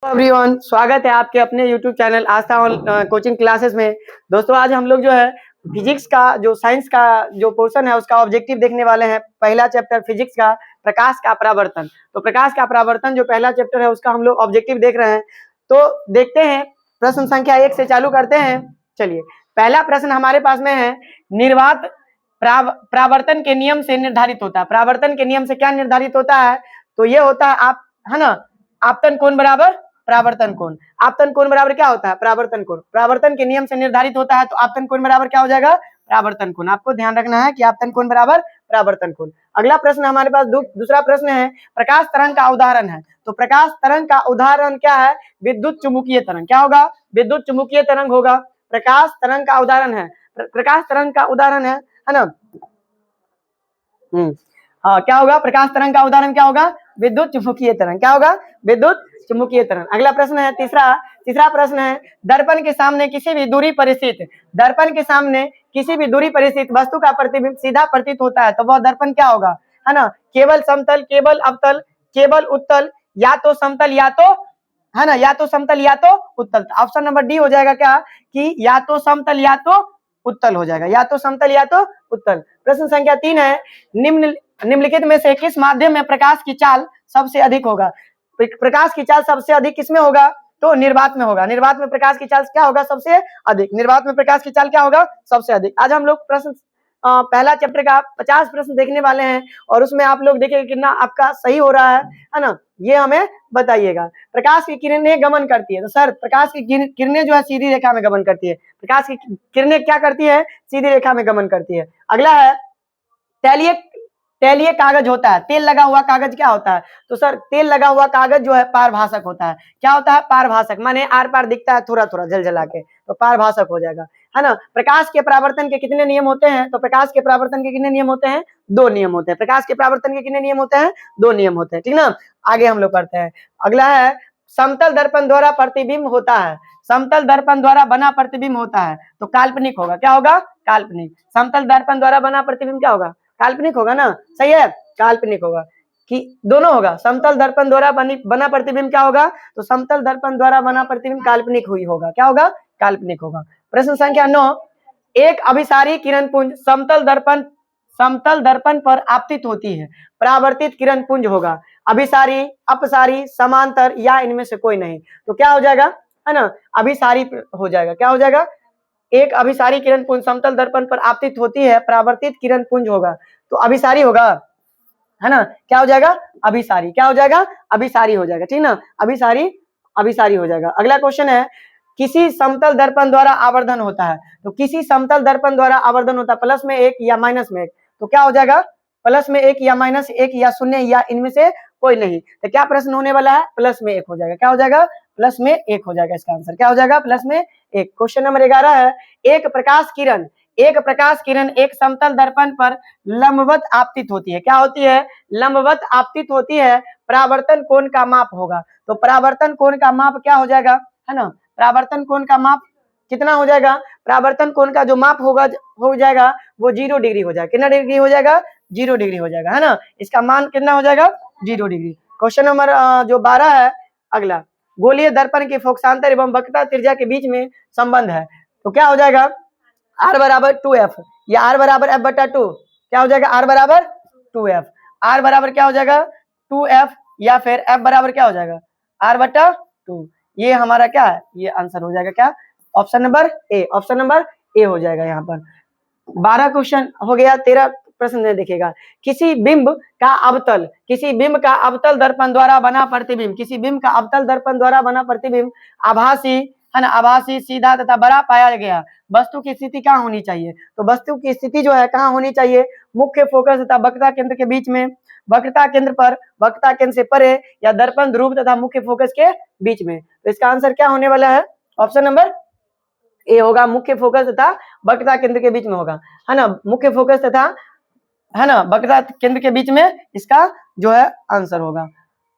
Everyone, स्वागत है आपके अपने YouTube चैनल आस्था कोचिंग क्लासेस में। दोस्तों, आज हम लोग जो है फिजिक्स का जो साइंस का जो पोर्शन है उसका ऑब्जेक्टिव देखने वाले हैं। पहला चैप्टर फिजिक्स का प्रकाश का परावर्तन। तो प्रकाश का परावर्तन जो पहला चैप्टर है उसका हम लोग ऑब्जेक्टिव देख रहे हैं। तो देखते हैं, प्रश्न संख्या 1 से चालू करते हैं। चलिए, पहला प्रश्न हमारे पास में है, निर्वात परावर्तन के नियम से निर्धारित होता है। परावर्तन के नियम से क्या निर्धारित होता है? तो ये होता है आप है ना, आपतन कोण बराबर परावर्तन कोण। आपतन कोण बराबर क्या होता है? परावर्तन कोण। परावर्तन के नियम से निर्धारित होता है, तो आपतन कोण बराबर क्या हो जाएगा? परावर्तन कोण। आपको ध्यान रखना है कि आपतन कोण बराबर परावर्तन कोण। अगला प्रश्न हमारे पास दूसरा प्रश्न है, प्रकाश तरंग का उदाहरण है। तो प्रकाश तरंग का उदाहरण क्या है? विद्युत चुम्बकीय तरंग। क्या होगा? विद्युत चुम्बकीय तरंग होगा। प्रकाश तरंग का उदाहरण है, प्रकाश तरंग का उदाहरण है ना। हाँ, क्या होगा? प्रकाश तरंग का उदाहरण क्या होगा? विद्युत चुम्बकीय तरंग। क्या होगा? विद्युत चुम्बकीय तरंग। अगला प्रश्न है तीसरा प्रश्न है, दर्पण के सामने किसी भी दूरी पर स्थित वस्तु का प्रतिबिंब सीधा प्रतीत होता है, तो वह दर्पण क्या होगा? है ना, केवल समतल, केवल अवतल, केवल उत्तल, या तो समतल या तो है ना, या तो समतल या तो उत्तल। ऑप्शन नंबर डी हो जाएगा क्या कि या तो समतल या तो उत्तल हो जाएगा, या तो समतल या तो उत्तल। प्रश्न संख्या 3 है, निम्नलिखित में से किस माध्यम में प्रकाश की चाल सबसे अधिक होगा? प्रकाश की चाल सबसे अधिक किसमें होगा? तो निर्वात में होगा। निर्वात में प्रकाश की चाल क्या होगा? सबसे अधिक। निर्वात में प्रकाश की चाल क्या होगा? सबसे अधिक। आज हम लोग प्रश्न पहला चैप्टर का 50 प्रश्न देखने वाले हैं, और उसमें आप लोग देखिए कितना आपका सही हो रहा है ना, ये हमें बताइएगा। प्रकाश की किरणें गमन करती है, तो सर प्रकाश की किरणें जो है सीधी रेखा में गमन करती है। प्रकाश की किरणें क्या करती है? सीधी रेखा में गमन करती है। अगला है, तैलीय कागज होता है, तेल लगा हुआ कागज क्या होता है? तो सर तेल लगा हुआ कागज जो है पारभाषक होता है। क्या होता है? पारभाषक, माने आर पार दिखता है थोड़ा थोड़ा झलझला के, तो पारभाषक हो जाएगा, है ना। प्रकाश के परावर्तन के कितने नियम होते हैं? तो प्रकाश के परावर्तन के कितने नियम होते हैं? 2 नियम होते हैं। प्रकाश के परावर्तन के कितने नियम होते हैं? 2 नियम होते हैं, ठीक ना। आगे हम लोग करते हैं। अगला है, समतल दर्पण द्वारा प्रतिबिंब होता है। समतल दर्पण द्वारा बना प्रतिबिंब होता है, तो काल्पनिक होगा। क्या होगा? काल्पनिक। समतल दर्पण द्वारा बना प्रतिबिंब क्या होगा? काल्पनिक होगा ना, सही है, काल्पनिक होगा। कि दोनों होगा, समतल दर्पण द्वारा बना प्रतिबिंब क्या होगा? तो समतल दर्पण द्वारा बना प्रतिबिंब काल्पनिक हुई होगा। क्या होगा? काल्पनिक होगा। प्रश्न संख्या 9, एक अभिसारी किरण पुंज समतल दर्पण पर आपतित होती है, परावर्तित किरण पुंज होगा। अभिसारी, अपसारी, समांतर, या इनमें से कोई नहीं। तो क्या हो जाएगा? है ना, अभिसारी हो जाएगा। क्या हो जाएगा? एक अभिसारी किरण पुंज समतल दर्पण पर आपतित होती है, परावर्तित किरण पुंज होगा, तो अभिसारी होगा, है ना। क्या हो जाएगा? अभिसारी। क्या हो जाएगा? अभिसारी हो जाएगा, ठीक ना। अभिसारी हो जाएगा। अगला क्वेश्चन है, किसी समतल दर्पण द्वारा आवर्धन होता है। तो किसी समतल दर्पण द्वारा आवर्धन होता है, प्लस में 1 या माइनस में 1, तो क्या हो जाएगा? प्लस में 1 या माइनस 1 या शून्य या इनमें से कोई नहीं। तो क्या प्रश्न होने वाला है? प्लस में 1 हो जाएगा। क्या हो जाएगा? प्लस में 1 हो जाएगा। इसका आंसर क्या हो जाएगा? प्लस में 1। क्वेश्चन नंबर 11 है, एक प्रकाश किरण एक समतल दर्पण पर लंबवत आपतित होती है। क्या होती है? लंबवत आपतित होती है। परावर्तन कोण का माप होगा। तो परावर्तन कोण का माप क्या हो जाएगा? है ना, परावर्तन कोण का माप कितना हो जाएगा? परावर्तन कोण का जो माप हो जाएगा वो 0 डिग्री हो जाएगा। कितना डिग्री हो जाएगा? 0 डिग्री हो जाएगा, है ना। इसका मान कितना हो जाएगा? 0 डिग्री। क्वेश्चन नंबर जो 12 है, अगला, गोलीय दर्पण के फोकसांतर एवं वक्रता त्रिज्या के बीच में संबंध है, तो क्या हो जाएगा? R बराबर 2F, या R बराबर F बटा 2। क्या हो जाएगा? R बराबर 2F। R बराबर क्या हो जाएगा? 2F, या फिर F बराबर क्या हो जाएगा? R बटा 2। ये हमारा क्या है? ये आंसर हो जाएगा क्या? Option number A. Option number A हो जाएगा यहाँ पर। 12 क्वेश्चन हो गया। 13 प्रश्न देखिएगा, किसी बिंब का अवतल दर्पण द्वारा बना प्रतिबिंब आभासी, है ना, आभासी, सीधा तथा बड़ा पाया गया। वस्तु की स्थिति क्या होनी चाहिए? तो वस्तु की स्थिति जो है कहाँ होनी चाहिए? मुख्य फोकस तथा वक्रता केंद्र के बीच में, वक्रता केंद्र पर, वक्रता केंद्र से परे, या दर्पण ध्रुव तथा मुख्य फोकस के बीच में। तो इसका आंसर क्या होने वाला है? ऑप्शन नंबर ए होगा, मुख्य फोकस तथा वक्रता केंद्र के बीच में होगा, है ना। मुख्य फोकस तथा, है ना, वक्रता केंद्र के बीच में इसका जो है आंसर होगा।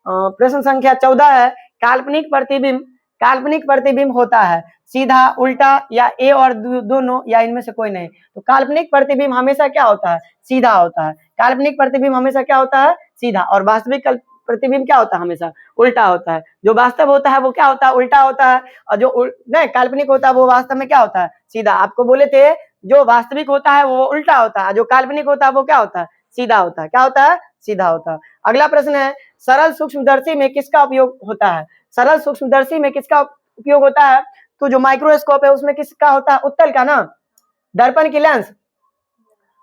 प्रश्न संख्या 14 है, काल्पनिक प्रतिबिंब होता है सीधा, उल्टा, या ए और दोनों, या इनमें से कोई नहीं। तो काल्पनिक प्रतिबिंब हमेशा क्या होता है? सीधा होता है। काल्पनिक प्रतिबिंब हमेशा क्या होता है? सीधा। और वास्तविक प्रतिबिंब क्या होता है, हमेशा उल्टा होता है। जो वास्तव होता है वो क्या होता है, उल्टा होता है। और जो नहीं काल्पनिक होता है वो वास्तव में क्या होता है, सीधा। आपको बोले थे जो वास्तविक होता है वो उल्टा होता है, जो काल्पनिक होता है वो क्या होता है, सीधा होता है। क्या होता है, सीधा होता है। अगला प्रश्न है, सरल सूक्ष्मदर्शी में किसका उपयोग होता है। सरल सूक्ष्मदर्शी में किसका उपयोग होता है, तो जो माइक्रोस्कोप है उसमें किसका होता है, उत्तल का ना। दर्पण की लेंस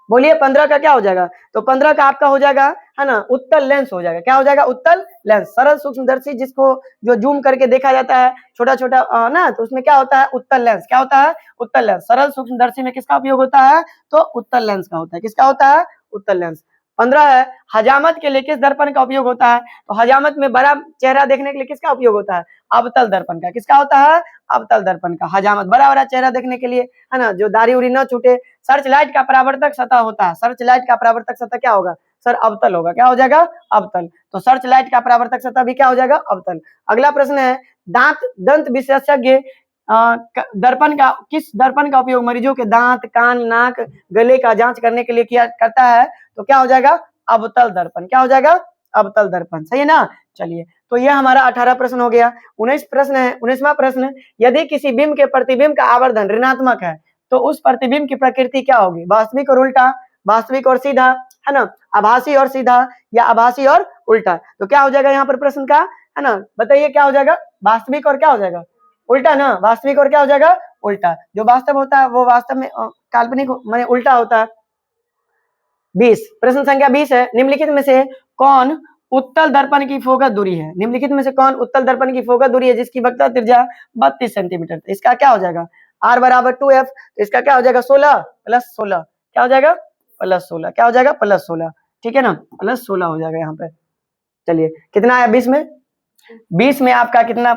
बोलिए 15 का क्या हो जाएगा, तो 15 का आपका हो जाएगा है ना, उत्तल लेंस हो जाएगा। क्या हो जाएगा, उत्तल लेंस। सरल सूक्ष्मदर्शी जिसको जो जूम करके देखा जाता है छोटा छोटा ना, तो उसमें क्या होता है, उत्तल लेंस। क्या होता है, उत्तल लेंस। सरल सूक्ष्मदर्शी में किसका उपयोग होता है, तो उत्तल लेंस का होता है। किसका होता है, उत्तल लेंस। 15 है, हजामत के लिए किस दर्पण का उपयोग होता है, तो हजामत में बड़ा चेहरा देखने के लिए किसका उपयोग होता है, अवतल दर्पण का। किसका होता है, अवतल दर्पण का। हजामत बड़ा बड़ा चेहरा देखने के लिए है ना, जो दाढ़ी उड़ी न छूटे। सर्च लाइट का परावर्तक सतह होता है, सर्च लाइट का परावर्तक सतह क्या होगा सर, अवतल होगा। क्या हो जाएगा, अवतल। तो सर्च लाइट का परावर्तक सतह भी क्या हो जाएगा, अवतल। अगला प्रश्न है, दंत विशेषज्ञ दर्पण का किस दर्पण का उपयोग मरीजों के दांत, कान, नाक, गले का जांच करने के लिए किया करता है, तो क्या हो जाएगा, अवतल दर्पण। क्या हो जाएगा, अवतल दर्पण। सही है ना। चलिए, तो यह हमारा 18 प्रश्न हो गया। 19 प्रश्न है, 19वां प्रश्न, यदि किसी बिंब के प्रतिबिंब का आवर्धन ऋणात्मक है तो उस प्रतिबिंब की प्रकृति क्या होगी, वास्तविक और उल्टा, वास्तविक और सीधा, है ना, आभासी और सीधा, या आभासी और उल्टा। तो क्या हो जाएगा यहाँ पर प्रश्न का, है ना, बताइए क्या हो जाएगा, वास्तविक और क्या हो जाएगा, उल्टा ना। वास्तविक और क्या हो जाएगा, उल्टा। जो वास्तव होता है वो वास्तव में काल्पनिक माने उल्टा होता है। 20 प्रश्न संख्या 20 है, निम्नलिखित में से कौन उत्तल दर्पण की फोकस दूरी है। निम्नलिखित में से कौन उत्तल दर्पण की फोकस दूरी है जिसकी वक्रता त्रिज्या 32 सेंटीमीटर। इसका क्या हो जाएगा, r बराबर 2f, तो इसका क्या हो जाएगा 16 प्लस 16। क्या हो जाएगा, प्लस 16। क्या हो जाएगा, प्लस 16। ठीक है ना, प्लस 16 हो जाएगा यहाँ पे। चलिए, कितना है 20 में, 20 में आपका कितना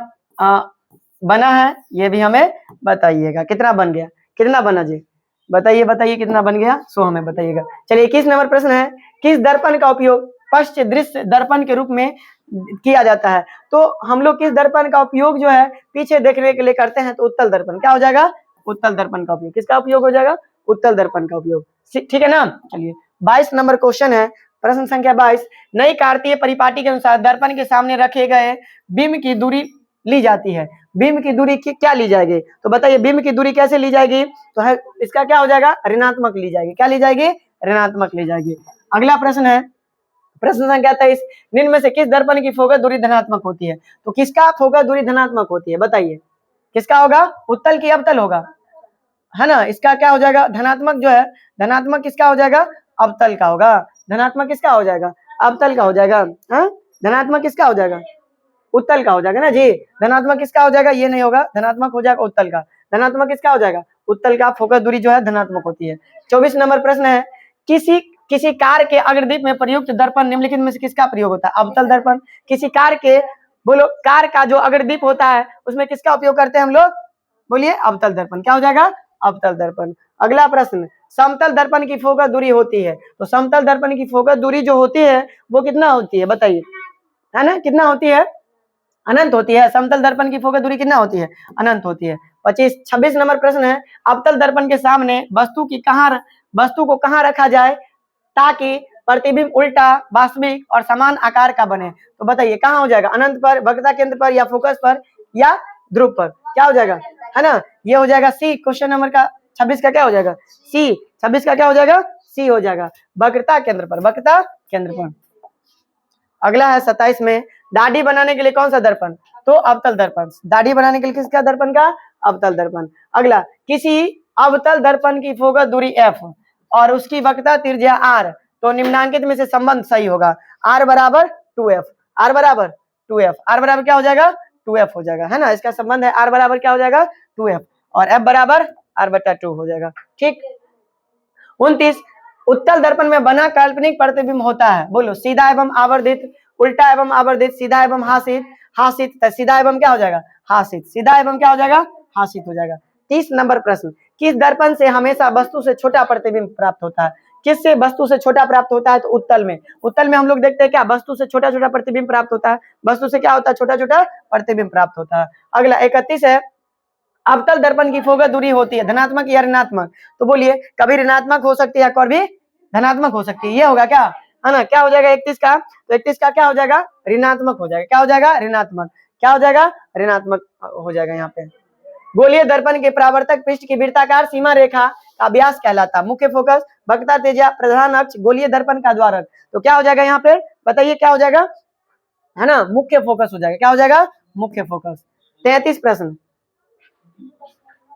बना है ये भी हमें बताइएगा। कितना बन गया, कितना बना जी, बताइए बताइए कितना बन गया, सो हमें बताइएगा। चलिए, 21 नंबर प्रश्न है, किस दर्पण का उपयोग पश्च दृश्य दर्पण के रूप में किया जाता है। तो हम लोग किस दर्पण का उपयोग जो है पीछे देखने के लिए करते हैं, तो उत्तल दर्पण। क्या हो जाएगा, उत्तल दर्पण का उपयोग। किसका उपयोग हो जाएगा, उत्तल दर्पण का उपयोग। ठीक है ना। चलिए, 22 नंबर क्वेश्चन है, प्रश्न संख्या 22, नई कार्तीय परिपाटी के अनुसार दर्पण के सामने रखे गए बिंब की दूरी ली जाती है। बिंब की दूरी क्या ली जाएगी, तो बताइए बिंब की दूरी कैसे ली जाएगी, तो है इसका क्या हो जाएगा, ऋणात्मक ली जाएगी। क्या ली जाएगी, ऋणात्मक ली जाएगी। अगला प्रश्न है, प्रश्न संख्या 23, निम्न में से किस दर्पण की फोकस दूरी धनात्मक होती है। तो किसका फोकस दूरी धनात्मक होती है, बताइए किसका होगा, उत्तल की अवतल होगा, है ना। इसका क्या हो जाएगा, धनात्मक जो है, धनात्मक किसका हो जाएगा, अवतल का होगा। धनात्मक किसका हो जाएगा, अवतल का हो जाएगा। धनात्मक किसका हो जाएगा, उत्तल का हो जाएगा ना जी। धनात्मक किसका हो जाएगा, ये नहीं होगा, धनात्मक हो जाएगा उत्तल का। धनात्मक किसका हो जाएगा, उत्तल का। फोकस दूरी जो है धनात्मक होती है। 24 नंबर प्रश्न है, किसी कार के अग्रदीप में प्रयुक्त दर्पण निम्नलिखित में से किसका प्रयोग होता है, अवतल दर्पण। किसी कार के, बोलो, कार का जो अग्रदीप होता है उसमें किसका उपयोग करते हैं हम लोग, बोलिए अवतल दर्पण। क्या हो जाएगा, अवतल दर्पण। अगला प्रश्न, समतल दर्पण की फोकस दूरी होती है, तो समतल दर्पण की फोकस दूरी जो होती है वो कितना होती है, बताइए, है ना, कितना होती है, अनंत होती है। समतल दर्पण की फोकस दूरी कितना होती है, अनंत होती है। 26 नंबर प्रश्न है, अवतल दर्पण के सामने वस्तु को कहाँ रखा जाए ताकि प्रतिबिंब उल्टा, वास्तविक और समान आकार का बने। तो बताइए कहाँ हो जाएगा, अनंत पर, वक्रता केंद्र पर, या फोकस पर, या ध्रुव पर। क्या हो जाएगा, है ना, ये हो जाएगा सी। क्वेश्चन नंबर का 26 का क्या हो जाएगा, सी। 26 का क्या हो जाएगा, सी हो जाएगा, वक्रता केंद्र पर, वक्रता केंद्र पर। अगला है 27 में, दाढ़ी बनाने के लिए कौन सा दर्पण, तो अवतल दर्पण। दाढ़ी बनाने के लिए किसका दर्पण का, अवतल दर्पण। अगला, किसी अवतल दर्पण की फोकस दूरी f और उसकी वक्रता त्रिज्या r, तो निम्नांकित में से संबंध सही होगा। r बराबर 2f, r बराबर 2f, r बराबर क्या हो जाएगा, 2f हो जाएगा, है ना। इसका संबंध है r बराबर क्या हो जाएगा, 2f, और f बराबर r/2 हो जाएगा। ठीक। 29, उत्तल दर्पण में बना काल्पनिक प्रतिबिंब होता है, बोलो, सीधा एवं आवर्धित, उल्टा एवं आवर्धित, सीधा एवं हासित, सीधा एवं क्या हो जाएगा, हासित, सीधा एवं क्या हो जाएगा, हासित हो जाएगा। 30 नंबर प्रश्न, किस दर्पण से हमेशा वस्तु से छोटा प्रतिबिंब प्राप्त होता है। किससे वस्तु से छोटा प्राप्त होता है, तो उत्तल में। उत्तल में हम लोग देखते हैं क्या, वस्तु से छोटा छोटा प्रतिबिंब प्राप्त होता है। वस्तु से क्या होता है, छोटा छोटा प्रतिबिंब प्राप्त होता है। अगला 31 है, अवतल दर्पण की फोकस दूरी होती है धनात्मक या ऋणात्मक, तो बोलिए कभी ऋणात्मक हो सकती है, कभी धनात्मक हो सकती है। ये होगा क्या, है ना, क्या हो जाएगा 31 का, तो 31 का क्या हो जाएगा, ऋणात्मक हो जाएगा, क्या हो जाएगा, ऋणात्मक, क्या हो जाएगा, ऋणात्मक हो जाएगा यहाँ पे। गोलीय दर्पण के परावर्तक पृष्ठ की वृत्ताकार सीमा रेखा का व्यास कहलाता, मुख्य फोकस, वक्रता त्रिज्या, प्रधान अक्ष, गोलीय दर्पण का द्वारक, तो क्या हो जाएगा यहाँ पे, बताइए क्या हो जाएगा, है ना, मुख्य फोकस हो जाएगा, क्या हो जाएगा, मुख्य फोकस। 33 प्रश्न,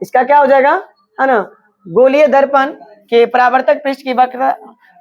इसका क्या हो जाएगा, है ना, गोलीय दर्पण के परावर्तक पृष्ठ की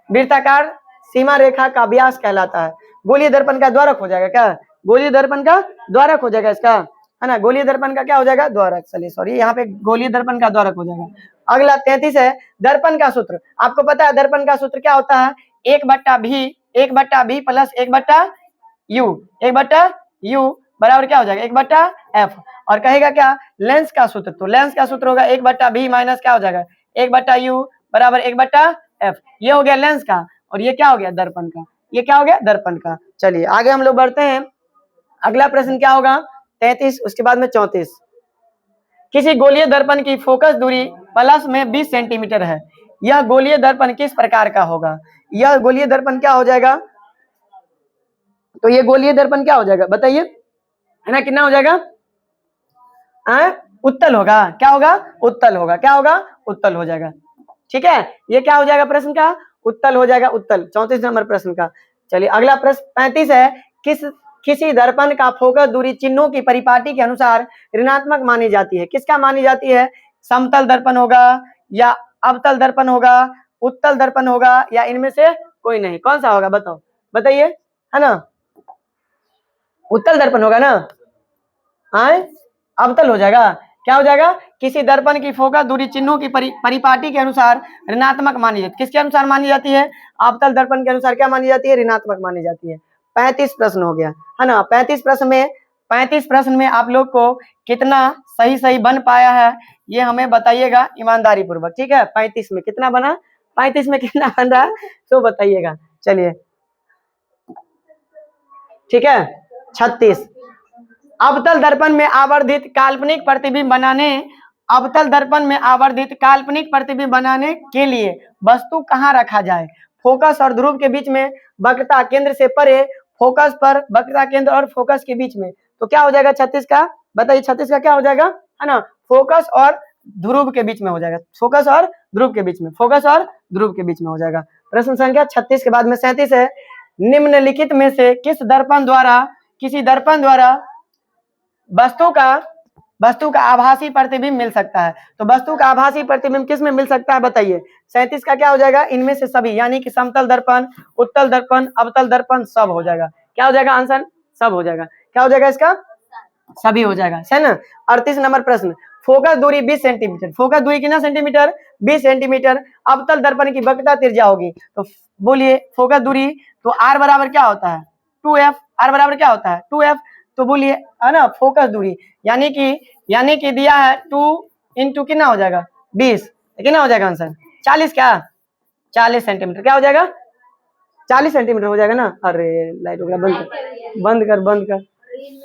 वृत्ताकार सीमा रेखा का व्यास कहलाता है, गोलीय दर्पण का द्वारक हो जाएगा, क्या, गोलीय दर्पण का द्वारक हो जाएगा इसका, है ना, गोलीय दर्पन का क्या हो जाएगा, द्वारक, चलिए सॉरी यहाँ पे गोलीय दर्पण का द्वारक हो जाएगा। अगला 33 है दर्पण का सूत्र, आपको पता है दर्पण का सूत्र क्या होता है, 1/b प्लस 1/u, 1/u बराबर क्या हो जाएगा, 1/f, और कहेगा क्या, लेंस का सूत्र, तो लेंस का सूत्र होगा 1/b माइनस क्या हो जाएगा, 1/u बराबर 1/f, ये हो गया लेंस का, और ये क्या हो गया, दर्पण का, ये क्या हो गया, दर्पण का। चलिए आगे हम लोग बढ़ते हैं, अगला प्रश्न क्या होगा 33, उसके बाद में 34, किसी गोलीय दर्पण की फोकस दूरी प्लस में 20 सेंटीमीटर है, यह गोलीय दर्पण किस प्रकार का होगा, यह गोलीय दर्पण क्या हो जाएगा, तो ये गोलीय दर्पण क्या हो जाएगा बताइए, है ना, कितना हो जाएगा, उत्तल होगा, क्या होगा, उत्तल होगा, क्या होगा, उत्तल हो जाएगा, ठीक है, ये क्या हो जाएगा प्रश्न का, उत्तल हो जाएगा, उत्तल। 34 नंबर प्रश्न का। चलिए अगला प्रश्न 35 है, किसी दर्पण का फोकस दूरी चिन्हों की परिपाटी के अनुसार ऋणात्मक मानी जाती है, किसका मानी जाती है, समतल दर्पण होगा या अवतल दर्पण होगा, उत्तल दर्पण होगा, या इनमें से कोई नहीं, कौन सा होगा बताओ, बताइए, है ना, उत्तल दर्पण होगा ना, अवतल हो जाएगा, क्या हो जाएगा, किसी दर्पण की फोकस दूरी चिन्हों की परिपाटी के अनुसार ऋणात्मक मानी जाती है, किसके अनुसार मानी जाती है, अवतल दर्पण के अनुसार क्या मानी जाती है, ऋणात्मक मानी जाती है। 35 प्रश्न हो गया, है ना, 35 प्रश्न में आप लोग को कितना सही बन पाया है ये हमें बताइएगा ईमानदारी पूर्वक, ठीक है, 35 में कितना बना, 35 में कितना बन रहा है तो बताइएगा। चलिए ठीक है, 36, अवतल दर्पण में आवर्धित काल्पनिक प्रतिबिंब बनाने, अवतल दर्पण में आवर्धित काल्पनिक प्रतिबिंब बनाने के लिए वस्तु कहाँ रखा जाए, फोकस और ध्रुव के बीच में, वक्रता केंद्र से परे, फोकस पर, वक्रता केंद्र और फोकस के बीच में, तो क्या हो जाएगा 36 का, बताइए 36 का क्या हो जाएगा, है ना, फोकस और ध्रुव के बीच में हो जाएगा, फोकस और ध्रुव के बीच में, फोकस और ध्रुव के बीच में हो जाएगा। प्रश्न संख्या 36 के बाद में 37 है, निम्नलिखित में से किसी दर्पण द्वारा वस्तु का आभासी प्रतिबिंब मिल सकता है, तो वस्तु का आभासी प्रतिबिंब किस में मिल सकता है बताइए, 37 का क्या हो जाएगा, इनमें से सभी, यानी कि समतल दर्पण, उत्तल दर्पण, अवतल दर्पण, सब हो जाएगा, क्या हो जाएगा आंसर, सब हो जाएगा, क्या हो जाएगा इसका, सभी हो जाएगा, है ना। 38 नंबर प्रश्न, फोकस दूरी 20 सेंटीमीटर, फोकस दूरी कितना सेंटीमीटर, 20 सेंटीमीटर, अवतल दर्पण की वक्रता त्रिज्या होगी, तो बोलिए फोकस दूरी, तो आर बराबर क्या होता है 2f, आर बराबर क्या होता है 2f, तो बोलिए, है ना, फोकस दूरी यानी कि दिया है 2 इंटू कितना हो जाएगा 20, कितना हो जाएगा आंसर 40, क्या 40 सेंटीमीटर, क्या हो जाएगा 40 सेंटीमीटर हो जाएगा ना। अरे लाइट वगैरह बंद कर